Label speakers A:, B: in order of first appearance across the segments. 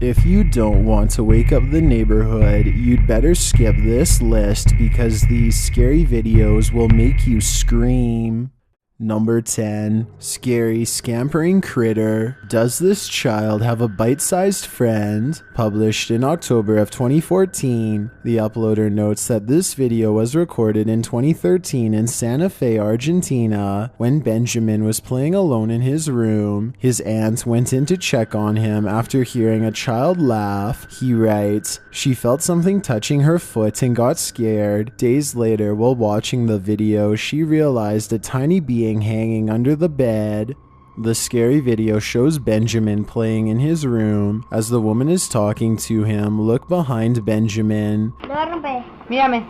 A: If you don't want to wake up the neighborhood, you'd better skip this list because these scary videos will make you scream. Number 10. Scary Scampering Critter. Does this child have a bite-sized friend? Published in October of 2014, the uploader notes that this video was recorded in 2013 in Santa Fe, Argentina. When Benjamin was playing alone in his room, his aunt went in to check on him after hearing a child laugh. He writes, "She felt something touching her foot and got scared. Days later, while watching the video, she realized a tiny being hanging under the bed." The scary video shows Benjamin playing in his room. As the woman is talking to him, look behind Benjamin.
B: No rompe.
C: Mírame.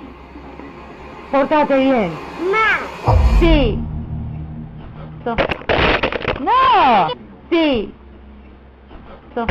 C: Pórtate bien.
B: No.
C: Sí. So. No. Sí. So.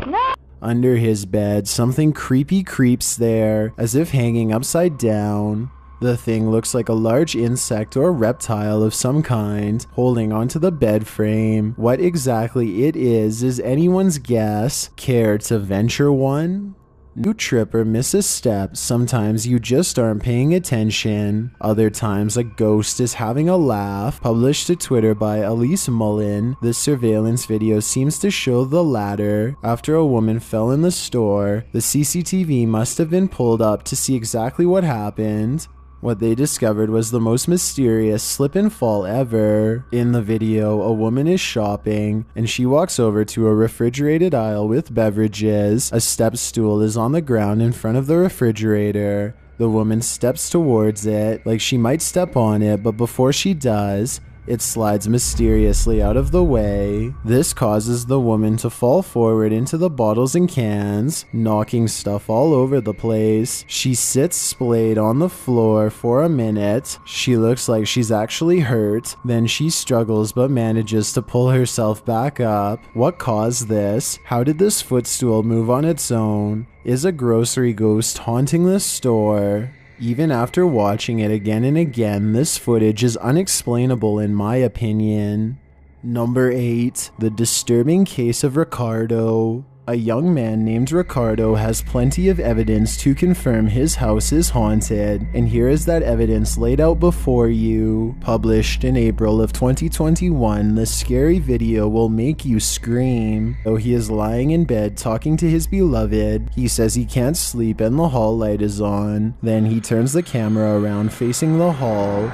C: No.
A: Under his bed, something creepy creeps there, as if hanging upside down. The thing looks like a large insect or reptile of some kind, holding onto the bed frame. What exactly it is anyone's guess. Care to venture one? You trip or miss a step, sometimes you just aren't paying attention. Other times a ghost is having a laugh. Published to Twitter by Elise Mullen, this surveillance video seems to show the latter. After a woman fell in the store, the CCTV must have been pulled up to see exactly what happened. What they discovered was the most mysterious slip and fall ever. In the video, a woman is shopping, and she walks over to a refrigerated aisle with beverages. A step stool is on the ground in front of the refrigerator. The woman steps towards it, like she might step on it, but before she does, it slides mysteriously out of the way. This causes the woman to fall forward into the bottles and cans, knocking stuff all over the place. She sits splayed on the floor for a minute. She looks like she's actually hurt. Then she struggles but manages to pull herself back up. What caused this? How did this footstool move on its own? Is a grocery ghost haunting the store? Even after watching it again and again, this footage is unexplainable in my opinion. Number 8. The Disturbing Case of Ricardo. A young man named Ricardo has plenty of evidence to confirm his house is haunted, and here is that evidence laid out before you. Published in April of 2021, the scary video will make you scream. Though he is lying in bed talking to his beloved, he says he can't sleep and the hall light is on. Then he turns the camera around facing the hall.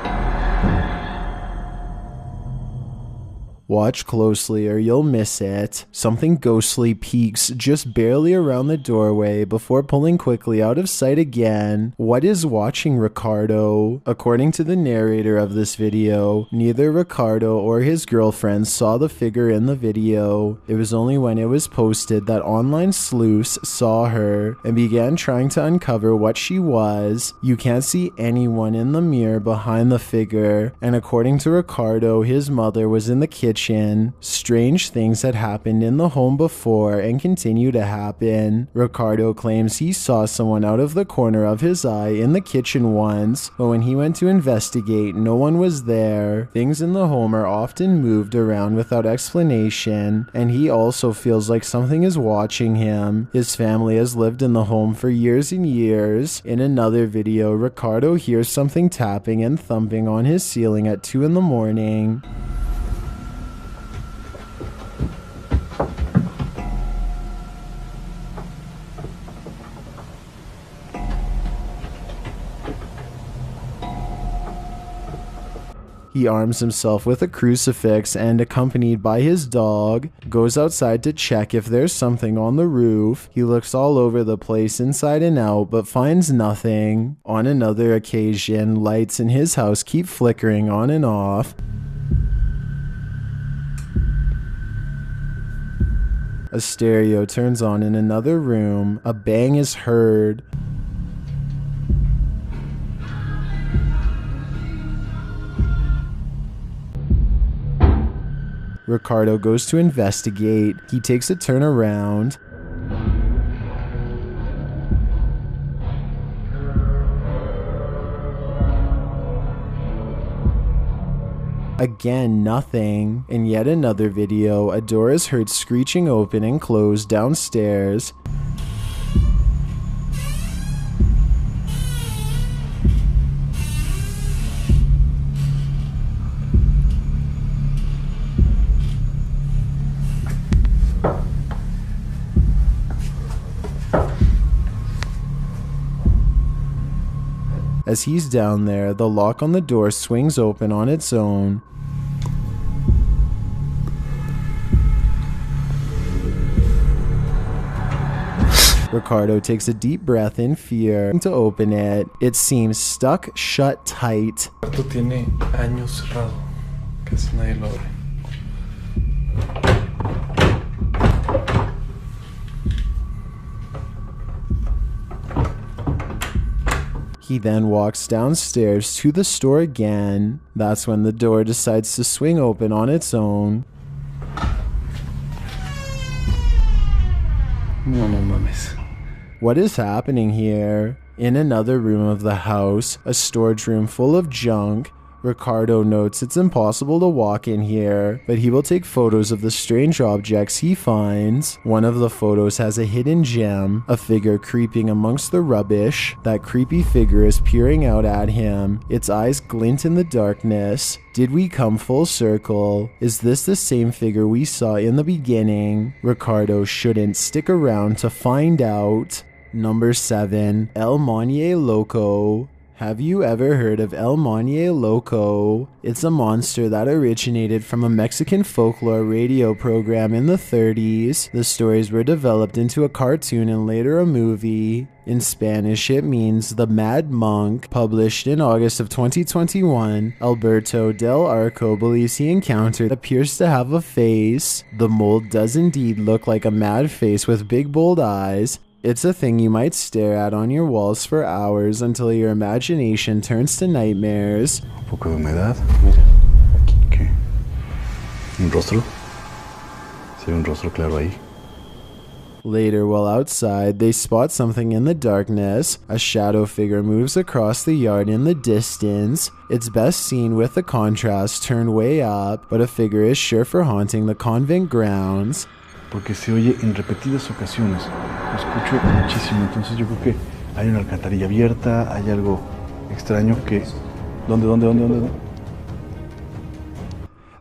A: Watch closely or you'll miss it. Something ghostly peeks just barely around the doorway before pulling quickly out of sight again. What is watching Ricardo? According to the narrator of this video, neither Ricardo or his girlfriend saw the figure in the video. It was only when it was posted that online sleuths saw her and began trying to uncover what she was. You can't see anyone in the mirror behind the figure, and according to Ricardo, his mother was in the kitchen. Strange things had happened in the home before and continue to happen. Ricardo claims he saw someone out of the corner of his eye in the kitchen once, but when he went to investigate, no one was there. Things in the home are often moved around without explanation, and he also feels like something is watching him. His family has lived in the home for years and years. In another video, Ricardo hears something tapping and thumping on his ceiling at 2 in the morning. He arms himself with a crucifix and, accompanied by his dog, goes outside to check if there's something on the roof. He looks all over the place inside and out but finds nothing. On another occasion, lights in his house keep flickering on and off. A stereo turns on in another room. A bang is heard. Ricardo goes to investigate. He takes a turn around. Again, nothing. In yet another video, a door is heard screeching open and close downstairs. As he's down there, the lock on the door swings open on its own. Ricardo takes a deep breath in fear to open it. It seems stuck shut tight.
B: Esto tiene años cerrado. Casi nadie lo abre.
A: He then walks downstairs to the store again. That's when the door decides to swing open on its own.
B: No mames.
A: What is happening here? In another room of the house, a storage room full of junk, Ricardo notes it's impossible to walk in here, but he will take photos of the strange objects he finds. One of the photos has a hidden gem, a figure creeping amongst the rubbish. That creepy figure is peering out at him. Its eyes glint in the darkness. Did we come full circle? Is this the same figure we saw in the beginning? Ricardo shouldn't stick around to find out. Number 7. El Moñe Loco. Have you ever heard of El Moñe Loco? It's a monster that originated from a Mexican folklore radio program in the 30s. The stories were developed into a cartoon and later a movie. In Spanish, it means the Mad Monk. Published in August of 2021, Alberto Del Arco believes he encountered appears to have a face. The mold does indeed look like a mad face with big bold eyes. It's a thing you might stare at on your walls for hours until your imagination turns to nightmares.
D: Un poco de humedad. Mira, aquí, ¿qué? ¿Un rostro? Se ve un rostro claro ahí.
A: Later, while outside, they spot something in the darkness. A shadow figure moves across the yard in the distance. It's best seen with the contrast turned way up, but a figure is sure for haunting the convent grounds.
D: Porque se oye en repetidas ocasiones. Lo escucho muchísimo. Entonces yo creo que hay una alcantarilla abierta, hay algo extraño que... ¿Dónde?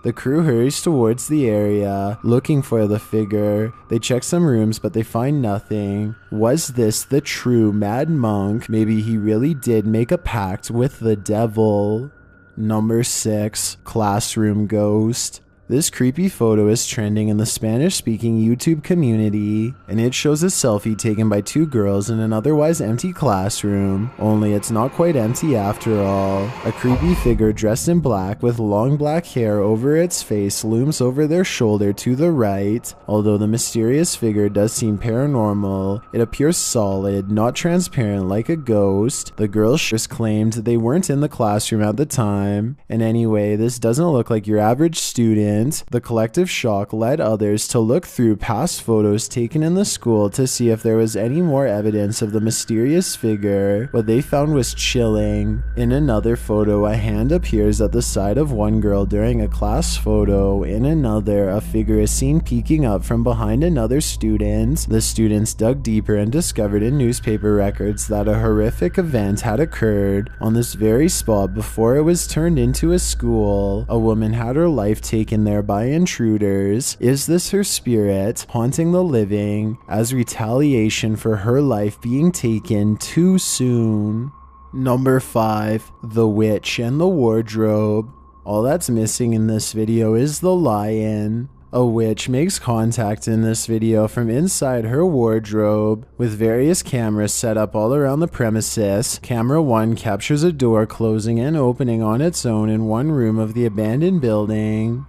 A: The crew hurries towards the area, looking for the figure. They check some rooms, but they find nothing. Was this the true Mad Monk? Maybe he really did make a pact with the devil. Number 6. Classroom Ghost. This creepy photo is trending in the Spanish-speaking YouTube community, and it shows a selfie taken by two girls in an otherwise empty classroom, only it's not quite empty after all. A creepy figure dressed in black with long black hair over its face looms over their shoulder to the right. Although the mysterious figure does seem paranormal, it appears solid, not transparent like a ghost. The girls just claimed they weren't in the classroom at the time, and anyway, this doesn't look like your average student. The collective shock led others to look through past photos taken in the school to see if there was any more evidence of the mysterious figure. What they found was chilling. In another photo, a hand appears at the side of one girl during a class photo. In another, a figure is seen peeking up from behind another student. The students dug deeper and discovered in newspaper records that a horrific event had occurred on this very spot before it was turned into a school. A woman had her life taken there by intruders. Is this her spirit haunting the living as retaliation for her life being taken too soon? Number 5. The Witch and the Wardrobe. All that's missing in this video is the lion. A witch makes contact in this video from inside her wardrobe, with various cameras set up all around the premises. Camera 1 captures a door closing and opening on its own in one room of the abandoned building.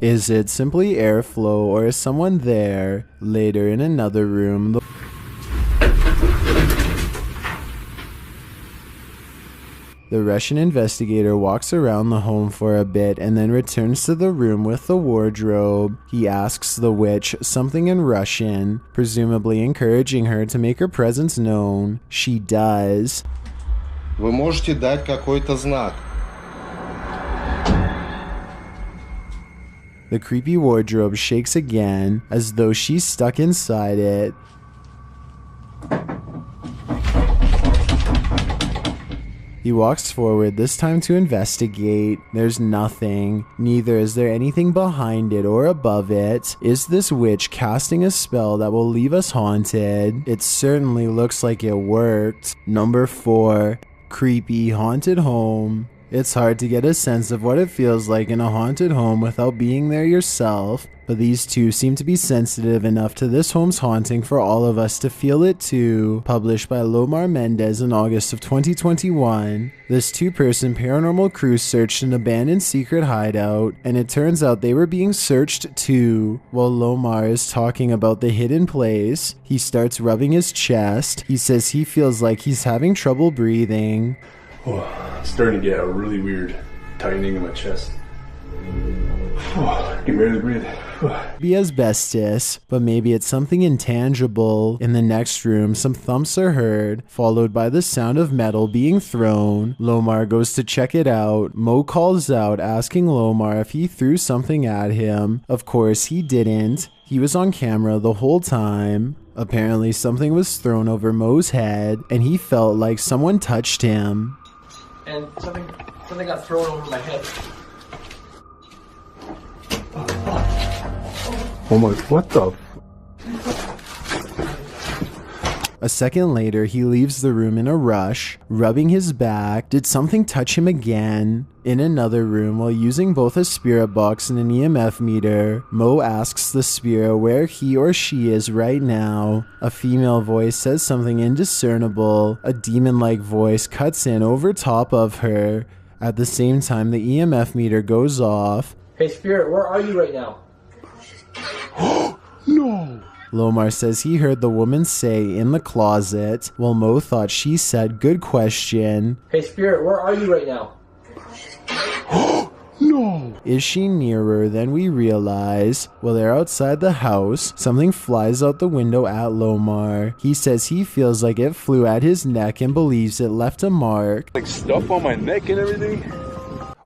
A: Is it simply airflow, or is someone there? Later in another room, The Russian investigator walks around the home for a bit and then returns to the room with the wardrobe. He asks the witch something in Russian, presumably encouraging her to make her presence known. She does.
E: Вы можете дать какой-то знак.
A: The creepy wardrobe shakes again, as though she's stuck inside it. He walks forward, this time to investigate. There's nothing. Neither is there anything behind it or above it. Is this witch casting a spell that will leave us haunted? It certainly looks like it worked. Number 4. Creepy haunted home. It's hard to get a sense of what it feels like in a haunted home without being there yourself, but these two seem to be sensitive enough to this home's haunting for all of us to feel it too. Published by Lomar Mendez in August of 2021, this two-person paranormal crew searched an abandoned secret hideout, and it turns out they were being searched too. While Lomar is talking about the hidden place, he starts rubbing his chest. He says he feels like he's having trouble breathing.
B: Oh, it's starting to get a really weird tightening in my chest. I can barely breathe.
A: Be asbestos, but maybe it's something intangible. In the next room, some thumps are heard, followed by the sound of metal being thrown. Lomar goes to check it out. Mo calls out, asking Lomar if he threw something at him. Of course, he didn't. He was on camera the whole time. Apparently, something was thrown over Mo's head, and he felt like someone touched him.
F: And something got thrown over my head.
B: Oh my, what the?
A: A second later, he leaves the room in a rush, rubbing his back. Did something touch him again? In another room, while using both a spirit box and an EMF meter, Mo asks the spirit where he or she is right now. A female voice says something indiscernible. A demon-like voice cuts in over top of her. At the same time, the EMF meter goes off.
F: Hey spirit, where are you right now?
D: No!
A: Lomar says he heard the woman say in the closet, while Mo thought she said good question.
F: Hey spirit, where are you right now?
D: No!
A: Is she nearer than we realize? While they're outside the house, something flies out the window at Lomar. He says he feels like it flew at his neck and believes it left a mark.
D: Like stuff on my neck and everything?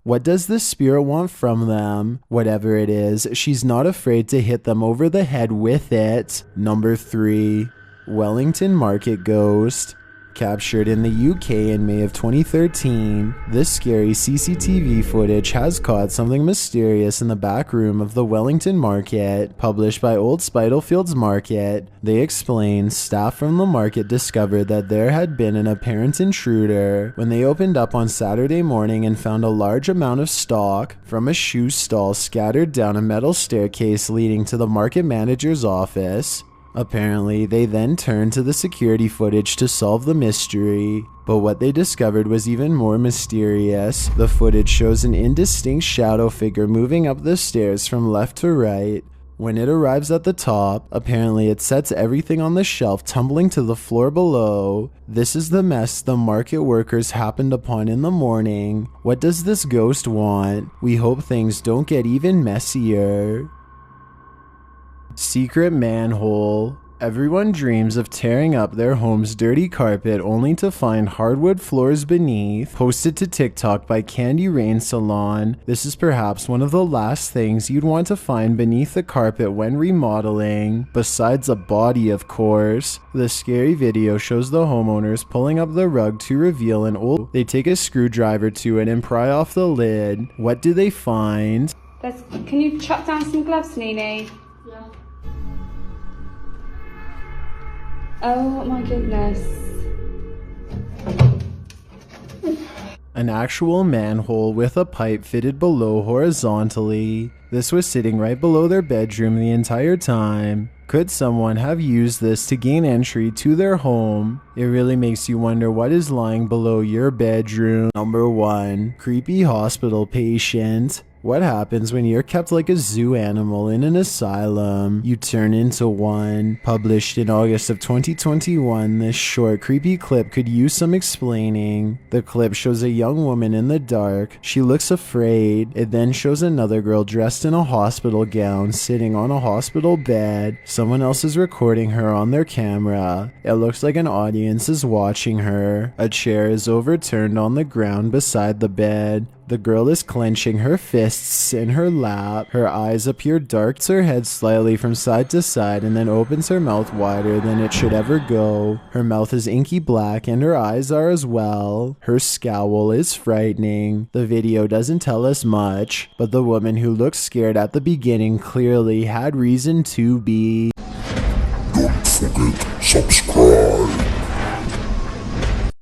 A: What does the spirit want from them? Whatever it is, she's not afraid to hit them over the head with it. Number 3. Wellington Market Ghost. Captured in the UK in May of 2013, this scary CCTV footage has caught something mysterious in the back room of the Wellington Market. Published by Old Spitalfields Market, they explain staff from the market discovered that there had been an apparent intruder when they opened up on Saturday morning and found a large amount of stock from a shoe stall scattered down a metal staircase leading to the market manager's office. Apparently, they then turned to the security footage to solve the mystery. But what they discovered was even more mysterious. The footage shows an indistinct shadow figure moving up the stairs from left to right. When it arrives at the top, apparently it sets everything on the shelf tumbling to the floor below. This is the mess the market workers happened upon in the morning. What does this ghost want? We hope things don't get even messier. Secret manhole. Everyone dreams of tearing up their home's dirty carpet only to find hardwood floors beneath. Posted to TikTok by Candy Rain Salon, this is perhaps one of the last things you'd want to find beneath the carpet when remodeling, besides a body of course. The scary video shows the homeowners pulling up the rug to reveal an old. They take a screwdriver to it and pry off the lid. What do they find?
G: Can you chuck down some gloves, Nene? Yeah. Oh my goodness.
A: An actual manhole with a pipe fitted below horizontally. This was sitting right below their bedroom the entire time. Could someone have used this to gain entry to their home? It really makes you wonder what is lying below your bedroom. Number 1. Creepy hospital patient. What happens when you're kept like a zoo animal in an asylum? You turn into one. Published in August of 2021, this short, creepy clip could use some explaining. The clip shows a young woman in the dark. She looks afraid. It then shows another girl dressed in a hospital gown sitting on a hospital bed. Someone else is recording her on their camera. It looks like an audience is watching her. A chair is overturned on the ground beside the bed. The girl is clenching her fists in her lap. Her eyes appear dark, her head slightly from side to side, and then opens her mouth wider than it should ever go. Her mouth is inky black and her eyes are as well. Her scowl is frightening. The video doesn't tell us much, but the woman who looked scared at the beginning clearly had reason to be.
H: Don't forget, subscribe.